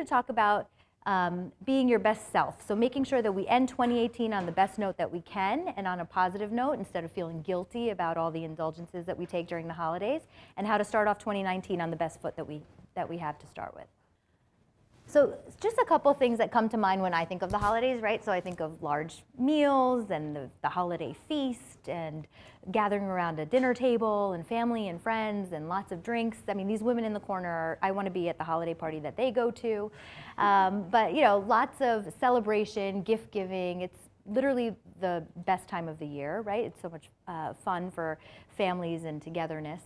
to talk about being your best self. So making sure that we end 2018 on the best note that we can and on a positive note instead of feeling guilty about all the indulgences that we take during the holidays, and how to start off 2019 on the best foot that we have to start with. So just a couple things that come to mind when I think of the holidays, right? So I think of large meals and the holiday feast and gathering around a dinner table and family and friends and lots of drinks. I mean, these women in the corner, I want to be at the holiday party that they go to. But you know, lots of celebration, gift giving. It's literally the best time of the year, right? It's so much fun for families and togetherness.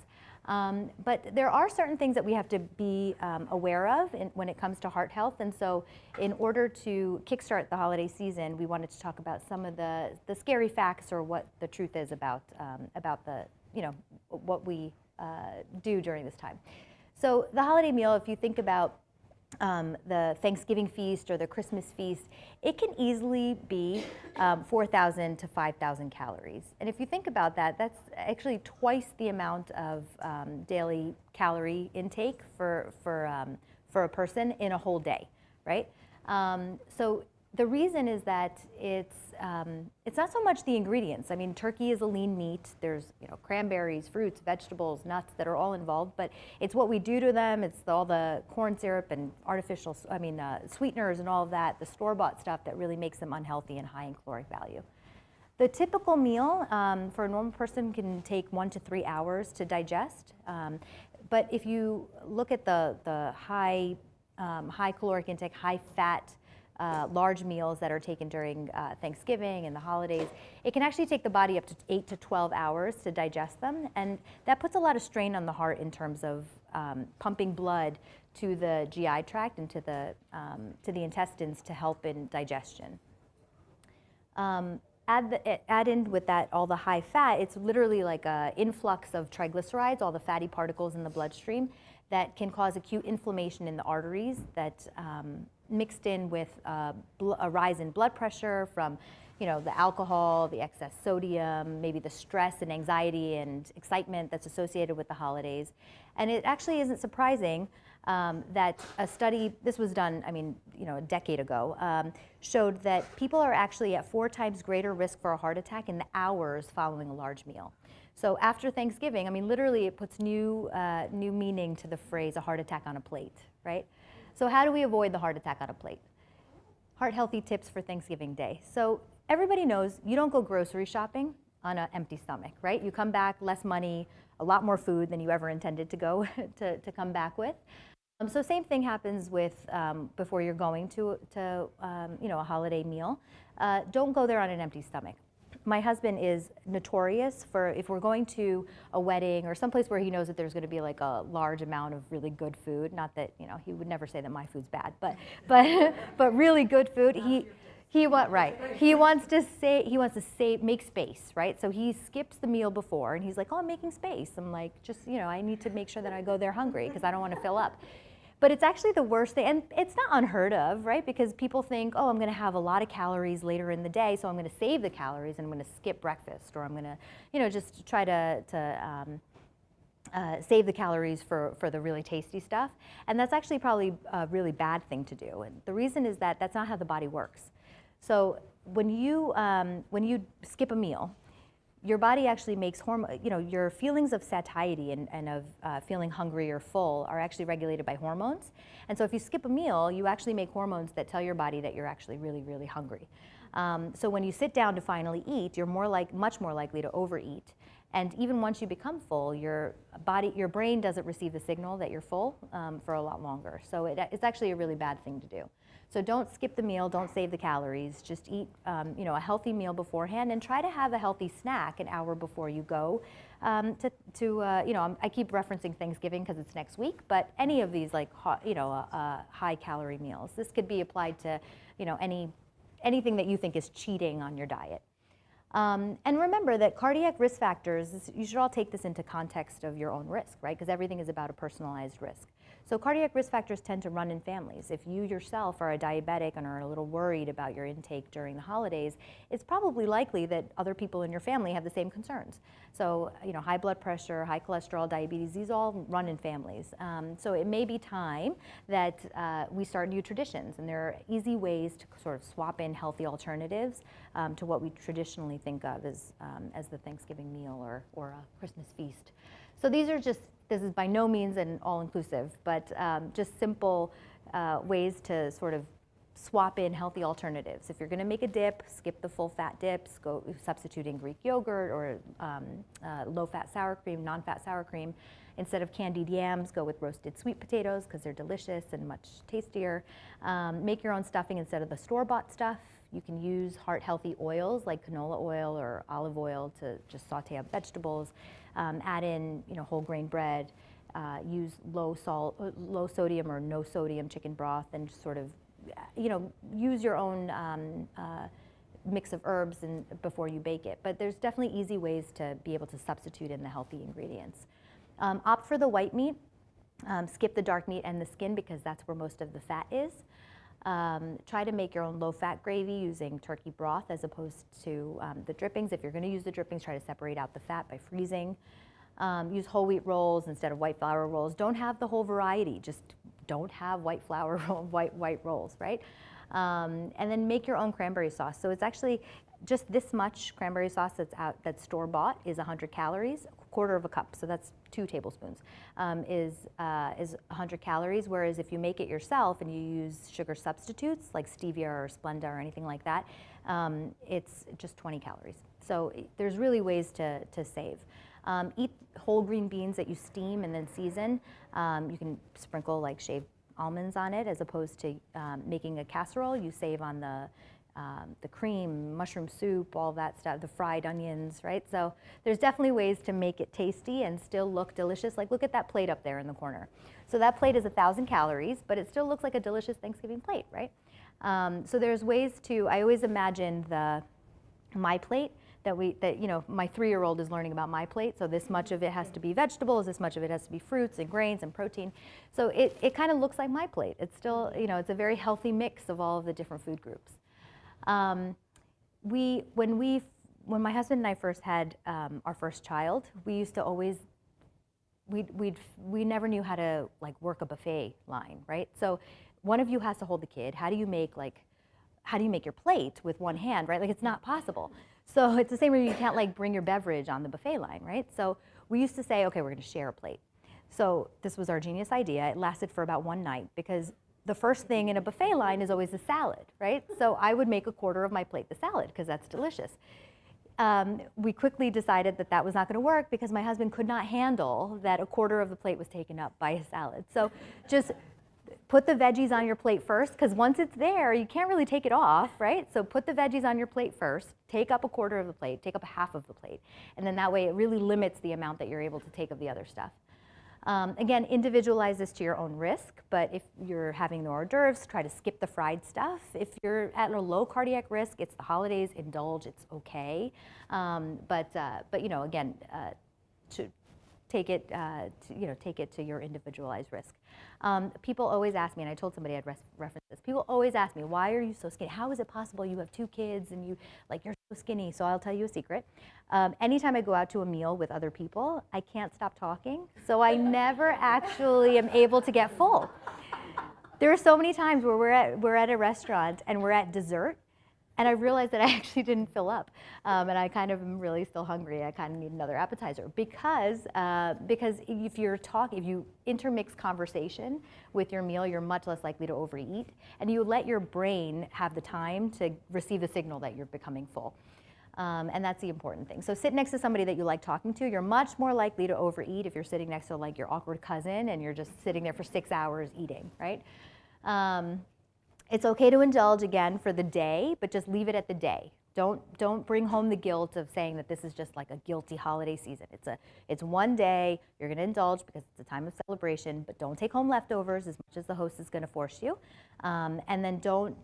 But there are certain things that we have to be aware of when it comes to heart health. And so in order to kickstart the holiday season, we wanted to talk about some of the scary facts or what the truth is about the, you know, what we do during this time. So the holiday meal, if you think about the Thanksgiving feast or the Christmas feast, it can easily be 4,000 to 5,000 calories. And if you think about that, that's actually twice the amount of daily calorie intake for a person in a whole day, right? So the reason is that it's not so much the ingredients. I mean, turkey is a lean meat. There's, you know, cranberries, fruits, vegetables, nuts that are all involved, but it's what we do to them. It's all the corn syrup and artificial, sweeteners and all of that, the store-bought stuff that really makes them unhealthy and high in caloric value. The typical meal for a normal person can take 1 to 3 hours to digest. But if you look at the high caloric intake, high fat, large meals that are taken during Thanksgiving and the holidays, it can actually take the body up to 8 to 12 hours to digest them, and that puts a lot of strain on the heart in terms of pumping blood to the GI tract and to the intestines to help in digestion. Add in with that all the high fat, it's literally like an influx of triglycerides, all the fatty particles in the bloodstream that can cause acute inflammation in the arteries that mixed in with a rise in blood pressure from, you know, the alcohol, the excess sodium, maybe the stress and anxiety and excitement that's associated with the holidays. And it actually isn't surprising that a study, this was done, I mean, you know, a decade ago, showed that people are actually at 4 times greater risk for a heart attack in the hours following a large meal. So after Thanksgiving, I mean, literally it puts new meaning to the phrase a heart attack on a plate, right? So how do we avoid the heart attack on a plate? Heart healthy tips for Thanksgiving Day. So everybody knows you don't go grocery shopping on an empty stomach, right? You come back, less money, a lot more food than you ever intended to go to come back with. So same thing happens with before you're going to you know, a holiday meal. Don't go there on an empty stomach. My husband is notorious for, if we're going to a wedding or someplace where he knows that there's going to be like a large amount of really good food, not that, you know, he would never say that my food's bad, but really good food, he wants to make space, right? So he skips the meal before and he's like, oh, I'm making space. I'm like, just, you know, I need to make sure that I go there hungry because I don't want to fill up. But it's actually the worst thing, and it's not unheard of, right? Because people think, oh, I'm going to have a lot of calories later in the day, so I'm going to save the calories and I'm going to skip breakfast, or I'm going to, you know, just try to save the calories for the really tasty stuff. And that's actually probably a really bad thing to do. And the reason is that that's not how the body works. So when you skip a meal, your body actually makes hormone, you know, your feelings of satiety and of feeling hungry or full are actually regulated by hormones. And so if you skip a meal, you actually make hormones that tell your body that you're actually really, really hungry. So when you sit down to finally eat, you're much more likely to overeat. And even once you become full, your brain doesn't receive the signal that you're full for a lot longer. So it's actually a really bad thing to do. So don't skip the meal, don't save the calories, just eat you know, a healthy meal beforehand and try to have a healthy snack an hour before you go you know, I keep referencing Thanksgiving because it's next week, but any of these like, you know, high calorie meals. This could be applied to, you know, anything that you think is cheating on your diet. And remember that cardiac risk factors, you should all take this into context of your own risk, right? Because everything is about a personalized risk. So cardiac risk factors tend to run in families. If you yourself are a diabetic and are a little worried about your intake during the holidays, it's probably likely that other people in your family have the same concerns. So, high blood pressure, high cholesterol, diabetes, these all run in families. So it may be time that we start new traditions, and there are easy ways to sort of swap in healthy alternatives to what we traditionally think of as the Thanksgiving meal or a Christmas feast. So this is by no means an all-inclusive, but just simple ways to sort of swap in healthy alternatives. If you're going to make a dip, skip the full-fat dips, go substituting Greek yogurt or low-fat sour cream, non-fat sour cream. Instead of candied yams, go with roasted sweet potatoes because they're delicious and much tastier. Make your own stuffing instead of the store-bought stuff. You can use heart-healthy oils like canola oil or olive oil to just saute up vegetables. Add in, whole grain bread. Use low sodium or no sodium chicken broth, and just sort of, use your own mix of herbs before you bake it. But there's definitely easy ways to be able to substitute in the healthy ingredients. Opt for the white meat. Skip the dark meat and the skin because that's where most of the fat is. Try to make your own low-fat gravy using turkey broth as opposed to the drippings. If you're going to use the drippings, try to separate out the fat by freezing. Use whole wheat rolls instead of white flour rolls. Don't have the whole variety. Just don't have white flour white rolls, right? And then make your own cranberry sauce. So it's actually just this much cranberry sauce that's store-bought is 100 calories. A quarter of a cup, so that's 2 tablespoons, is 100 calories, whereas if you make it yourself and you use sugar substitutes like stevia or Splenda or anything like that, it's just 20 calories. So there's really ways to save. Eat whole green beans that you steam and then season. You can sprinkle like shaved almonds on it as opposed to making a casserole. You save on the cream, mushroom soup, all that stuff, the fried onions, right? So there's definitely ways to make it tasty and still look delicious. Like look at that plate up there in the corner. So that plate is 1,000 calories, but it still looks like a delicious Thanksgiving plate, right? So there's ways to, I always imagine my plate that my 3-year-old is learning about my plate. So this much of it has to be vegetables, this much of it has to be fruits and grains and protein. So it kind of looks like my plate. It's still, it's a very healthy mix of all of the different food groups. When my husband and I first had our first child, we used to always, we never knew how to work a buffet line, right? So one of you has to hold the kid. How do you make your plate with one hand, right? It's not possible. So it's the same way you can't bring your beverage on the buffet line, right? So we used to say, okay, we're going to share a plate. So this was our genius idea. It lasted for about one night because the first thing in a buffet line is always the salad, right? So I would make a quarter of my plate the salad because that's delicious. We quickly decided that was not going to work because my husband could not handle that a quarter of the plate was taken up by a salad. So just put the veggies on your plate first because once it's there, you can't really take it off, right? So put the veggies on your plate first, take up a quarter of the plate, take up half of the plate, and then that way it really limits the amount that you're able to take of the other stuff. Again, individualize this to your own risk, but if you're having the hors d'oeuvres, try to skip the fried stuff. If you're at a low cardiac risk, it's the holidays, indulge, it's okay. But again, to take it to your individualized risk. People always ask me, and I told somebody I'd reference this, people always ask me, why are you so skinny? How is it possible you have 2 kids and you're so skinny? So I'll tell you a secret. Anytime I go out to a meal with other people, I can't stop talking, so I never actually am able to get full. There are so many times where we're at a restaurant and we're at dessert, and I realized that I actually didn't fill up, and I kind of am really still hungry. I kind of need another appetizer because if you intermix conversation with your meal, you're much less likely to overeat, and you let your brain have the time to receive the signal that you're becoming full. And that's the important thing. So sit next to somebody that you like talking to. You're much more likely to overeat if you're sitting next to your awkward cousin and you're just sitting there for 6 hours eating, right? It's okay to indulge again for the day, but just leave it at the day. Don't bring home the guilt of saying that this is just like a guilty holiday season. It's one day, you're going to indulge because it's a time of celebration, but don't take home leftovers as much as the host is going to force you. And then don't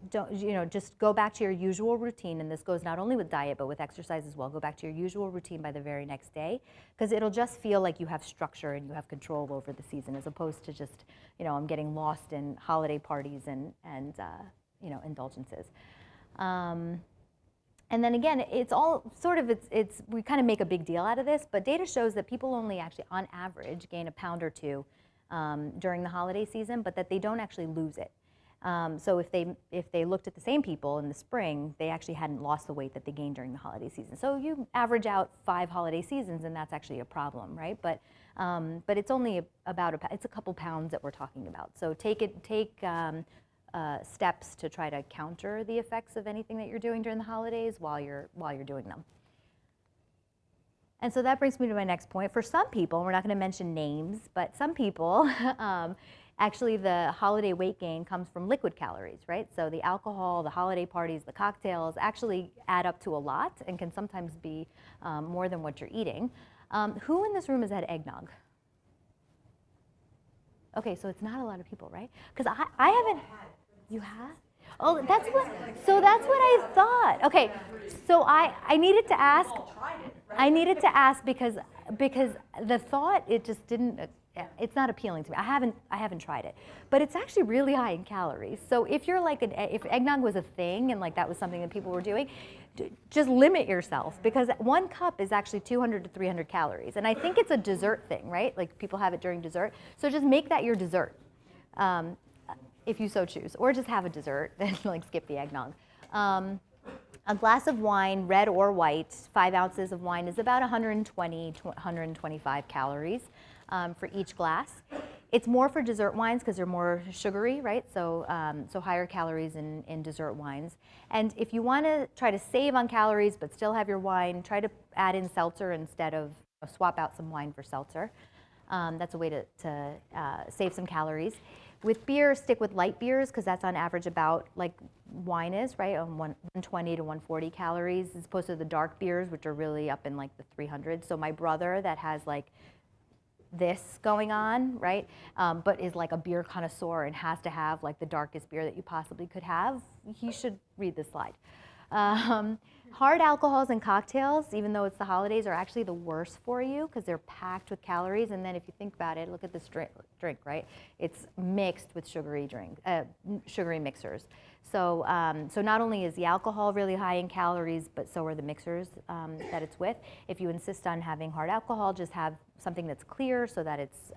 just go back to your usual routine, and this goes not only with diet but with exercise as well. Go back to your usual routine by the very next day, because it'll just feel like you have structure and you have control over the season, as opposed to just, I'm getting lost in holiday parties and indulgences. And then again, it's all sort of, we kind of make a big deal out of this, but data shows that people only actually, on average, gain a pound or two during the holiday season, but that they don't actually lose it. So if they looked at the same people in the spring, they actually hadn't lost the weight that they gained during the holiday season. So you average out 5 holiday seasons, and that's actually a problem, right? But it's only it's a couple pounds that we're talking about. So take steps to try to counter the effects of anything that you're doing during the holidays while you're doing them. And so that brings me to my next point. For some people, and we're not going to mention names, but some people, actually the holiday weight gain comes from liquid calories, right? So the alcohol, the holiday parties, the cocktails actually add up to a lot and can sometimes be more than what you're eating. Who in this room has had eggnog? Okay, so it's not a lot of people, right? Because I haven't. You have? Oh, that's what I thought. Okay, so I needed to ask. I needed to ask because the thought, it just didn't. It's not appealing to me. I haven't tried it, but it's actually really high in calories. So if you're like if eggnog was a thing and like that was something that people were doing, just limit yourself, because 1 cup is actually 200 to 300 calories, and I think it's a dessert thing, right? Like people have it during dessert. So just make that your dessert. If you so choose, or just have a dessert and like skip the eggnog. A glass of wine, red or white, 5 ounces of wine is about 120 to 125 calories for each glass. It's more for dessert wines because they're more sugary, right? So higher calories in dessert wines. And if you want to try to save on calories but still have your wine, try to add in seltzer instead of swap out some wine for seltzer. That's a way to save some calories. With beer, stick with light beers because that's on average about like wine is, right? 120 to 140 calories as opposed to the dark beers, which are really up in like the 300s. So my brother that has like this going on, right? But is like a beer connoisseur and has to have like the darkest beer that you possibly could have, he should read this slide. Hard alcohols and cocktails, even though it's the holidays, are actually the worst for you because they're packed with calories. And then if you think about it, look at this drink, right? It's mixed with sugary mixers. So not only is the alcohol really high in calories, but so are the mixers that it's with. If you insist on having hard alcohol, just have something that's clear so that it's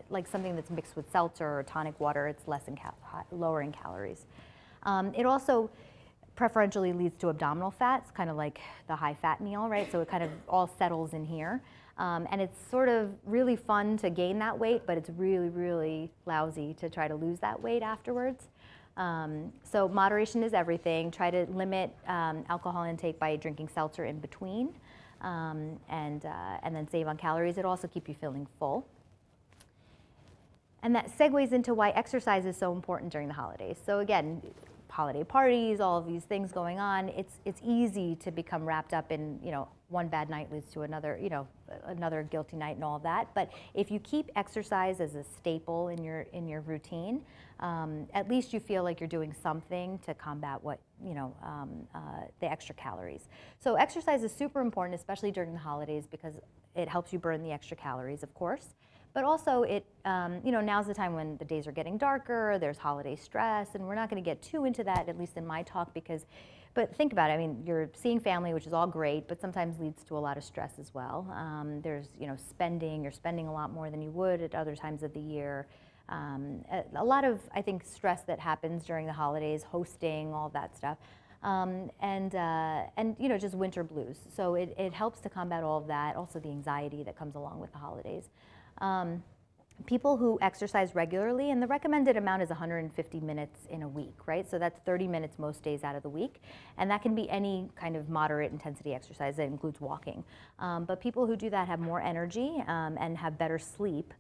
like something that's mixed with seltzer or tonic water. It's lower in calories. It also preferentially leads to abdominal fat. It's kind of like the high fat meal, right? So it kind of all settles in here. And it's sort of really fun to gain that weight, but it's really, really lousy to try to lose that weight afterwards. So moderation is everything. Try to limit alcohol intake by drinking seltzer in between, and then save on calories. It'll also keep you feeling full. And that segues into why exercise is so important during the holidays. So again, holiday parties, all of these things going on, it's easy to become wrapped up in, one bad night leads to another, another guilty night and all of that. But if you keep exercise as a staple in your routine, at least you feel like you're doing something to combat what, the extra calories. So exercise is super important, especially during the holidays, because it helps you burn the extra calories, of course. But also, now's the time when the days are getting darker, there's holiday stress, and we're not going to get too into that, at least in my talk, but think about it. I mean, you're seeing family, which is all great, but sometimes leads to a lot of stress as well. There's, you're spending a lot more than you would at other times of the year. A lot of, I think, stress that happens during the holidays, hosting, all that stuff. And just winter blues. So it helps to combat all of that, also the anxiety that comes along with the holidays. People who exercise regularly, and the recommended amount is 150 minutes in a week, right? So that's 30 minutes most days out of the week. And that can be any kind of moderate intensity exercise that includes walking. But people who do that have more energy and have better sleep.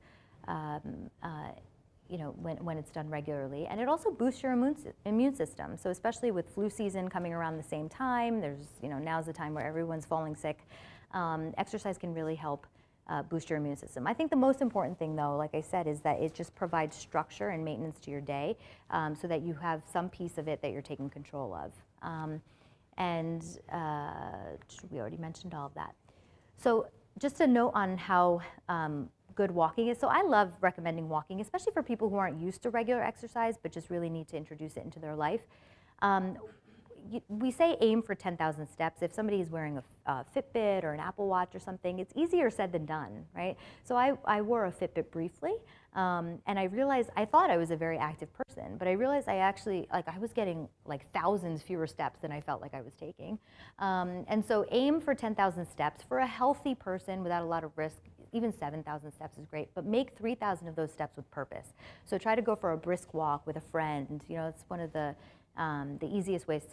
when it's done regularly. And it also boosts your immune system. So especially with flu season coming around the same time, now's the time where everyone's falling sick. Exercise can really help boost your immune system. I think the most important thing, though, like I said, is that it just provides structure and maintenance to your day, so that you have some piece of it that you're taking control of. We already mentioned all of that. So just a note on how good walking is. So I love recommending walking, especially for people who aren't used to regular exercise but just really need to introduce it into their life. We say aim for 10,000 steps. If somebody is wearing a Fitbit or an Apple Watch or something, it's easier said than done, right? So I wore a Fitbit briefly, and I realized, I thought I was a very active person, but I realized I was getting like thousands fewer steps than I felt like I was taking. And so aim for 10,000 steps. For a healthy person without a lot of risk, even 7,000 steps is great, but make 3,000 of those steps with purpose. So try to go for a brisk walk with a friend. It's one of the easiest ways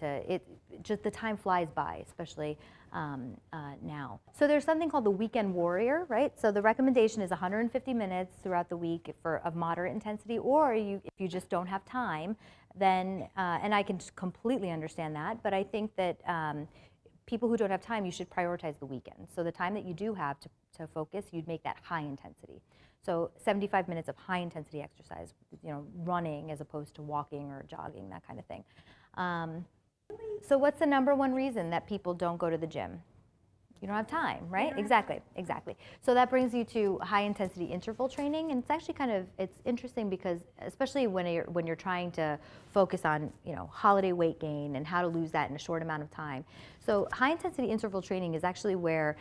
just the time flies by, especially now. So there's something called the weekend warrior, right? So the recommendation is 150 minutes throughout the week of moderate intensity, or if you just don't have time, then, and I can completely understand that, but I think that people who don't have time, you should prioritize the weekend. So the time that you do have to focus, you'd make that high intensity. So 75 minutes of high intensity exercise, running as opposed to walking or jogging, that kind of thing. So what's the number one reason that people don't go to the gym? You don't have time, right? Exactly. So that brings you to high intensity interval training, and it's actually it's interesting because especially when you're trying to focus on holiday weight gain and how to lose that in a short amount of time. So high intensity interval training is actually where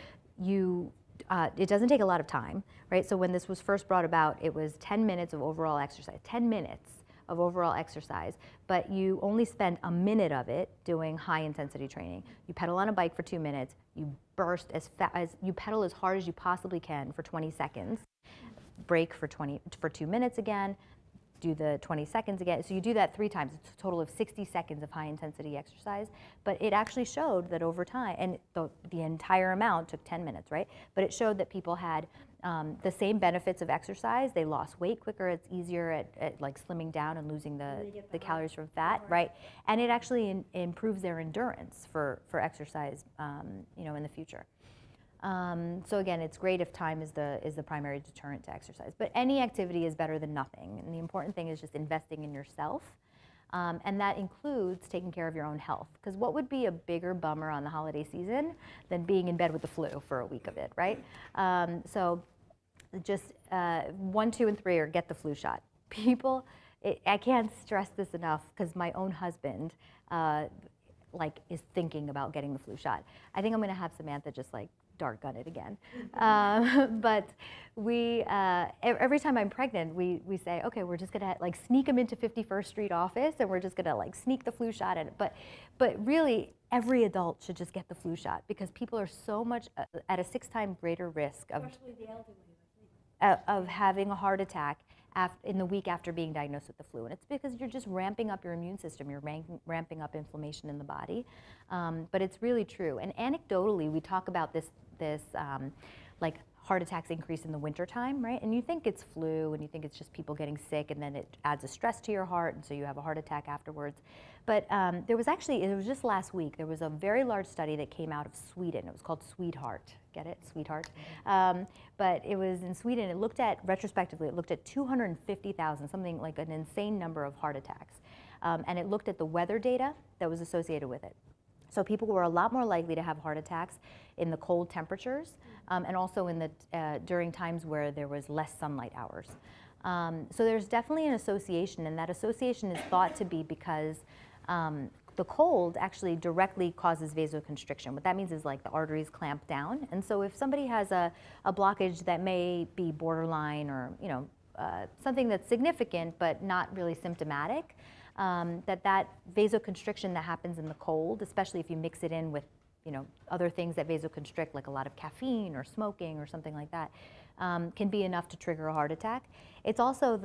it doesn't take a lot of time, right? So when this was first brought about, it was 10 minutes of overall exercise, 10 minutes of overall exercise, but you only spend a minute of it doing high intensity training. You pedal on a bike for 2 minutes, you you pedal as hard as you possibly can for 20 seconds, break for 2 minutes again, do the 20 seconds again. So you do that 3 times. It's a total of 60 seconds of high intensity exercise. But it actually showed that over time, and the entire amount took 10 minutes, right? But it showed that people had the same benefits of exercise. They lost weight quicker. It's easier at like slimming down and losing the calories from fat, right? And it actually improves their endurance for exercise, in the future. So again, it's great if time is the primary deterrent to exercise. But any activity is better than nothing. And the important thing is just investing in yourself. And that includes taking care of your own health. Because what would be a bigger bummer on the holiday season than being in bed with the flu for a week of it, right? So just 1, 2, and 3 are get the flu shot. People, I can't stress this enough because my own husband is thinking about getting the flu shot. I think I'm going to have Samantha just dart gun it again. But we, every time I'm pregnant, we say, okay, we're just gonna sneak them into 51st Street office, and we're just gonna sneak the flu shot in. But really, every adult should just get the flu shot because people are so much at a 6-time greater risk of having a heart attack in the week after being diagnosed with the flu. And it's because you're just ramping up your immune system, you're ramping up inflammation in the body. But it's really true. And anecdotally, we talk about this heart attacks increase in the wintertime, right? And you think it's flu, and you think it's just people getting sick, and then it adds a stress to your heart, and so you have a heart attack afterwards. But it was just last week, there was a very large study that came out of Sweden. It was called Sweetheart. Get it? Sweetheart. But it was in Sweden. Retrospectively, it looked at 250,000, something like an insane number of heart attacks. And it looked at the weather data that was associated with it. So people were a lot more likely to have heart attacks in the cold temperatures, and also during times where there was less sunlight hours. So there's definitely an association, and that association is thought to be because the cold actually directly causes vasoconstriction. What that means is the arteries clamp down, and so if somebody has a blockage that may be borderline or something that's significant but not really symptomatic, that vasoconstriction that happens in the cold, especially if you mix it in with other things that vasoconstrict, like a lot of caffeine or smoking or something like that, can be enough to trigger a heart attack. It's also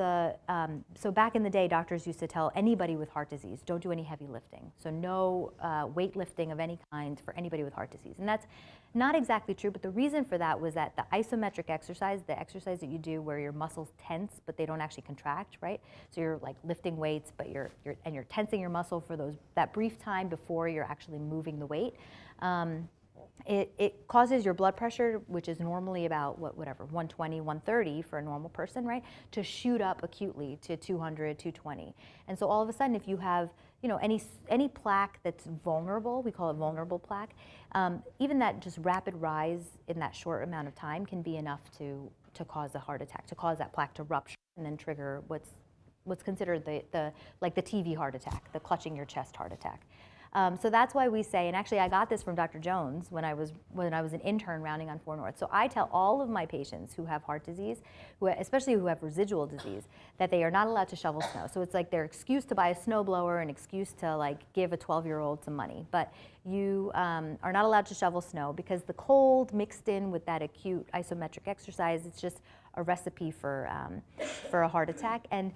so back in the day, doctors used to tell anybody with heart disease, don't do any heavy lifting. So no weightlifting of any kind for anybody with heart disease. And that's not exactly true, but the reason for that was that the isometric exercise, the exercise that you do where your muscles tense, but they don't actually contract, right? So you're like lifting weights, but you're tensing your muscle for that brief time before you're actually moving the weight. It causes your blood pressure, which is normally about 120, 130 for a normal person, right, to shoot up acutely to 200, 220. And so all of a sudden, if you have any plaque that's vulnerable, we call it vulnerable plaque, even that just rapid rise in that short amount of time can be enough to cause a heart attack, to cause that plaque to rupture and then trigger what's considered the TV heart attack, the clutching your chest heart attack. So that's why we say, and actually I got this from Dr. Jones when I was an intern rounding on 4 North. So I tell all of my patients who have heart disease, especially who have residual disease, that they are not allowed to shovel snow. So it's like their excuse to buy a snowblower, an excuse to give a 12-year-old some money. But you are not allowed to shovel snow because the cold mixed in with that acute isometric exercise, it's just a recipe for a heart attack. And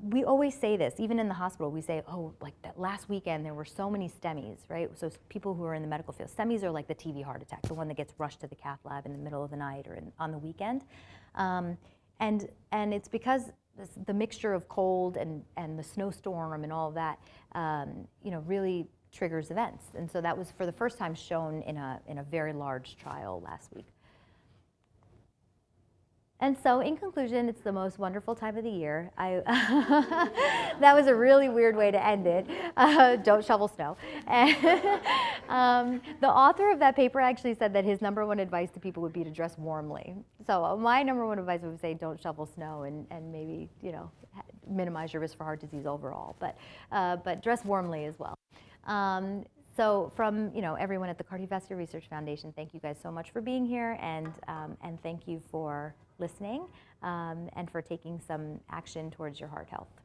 we always say this, even in the hospital, we say, oh, like that last weekend there were so many STEMIs, right? So people who are in the medical field, STEMIs are like the TV heart attack, the one that gets rushed to the cath lab in the middle of the night or on the weekend. And it's because the mixture of cold and the snowstorm and all of that, really triggers events. And so that was for the first time shown in a very large trial last week. And so, in conclusion, it's the most wonderful time of the year. That was a really weird way to end it. Don't shovel snow. The author of that paper actually said that his #1 advice to people would be to dress warmly. So my #1 advice would say don't shovel snow and maybe minimize your risk for heart disease overall, but dress warmly as well. So from everyone at the Cardiovascular Research Foundation, thank you guys so much for being here, and thank you for listening and for taking some action towards your heart health.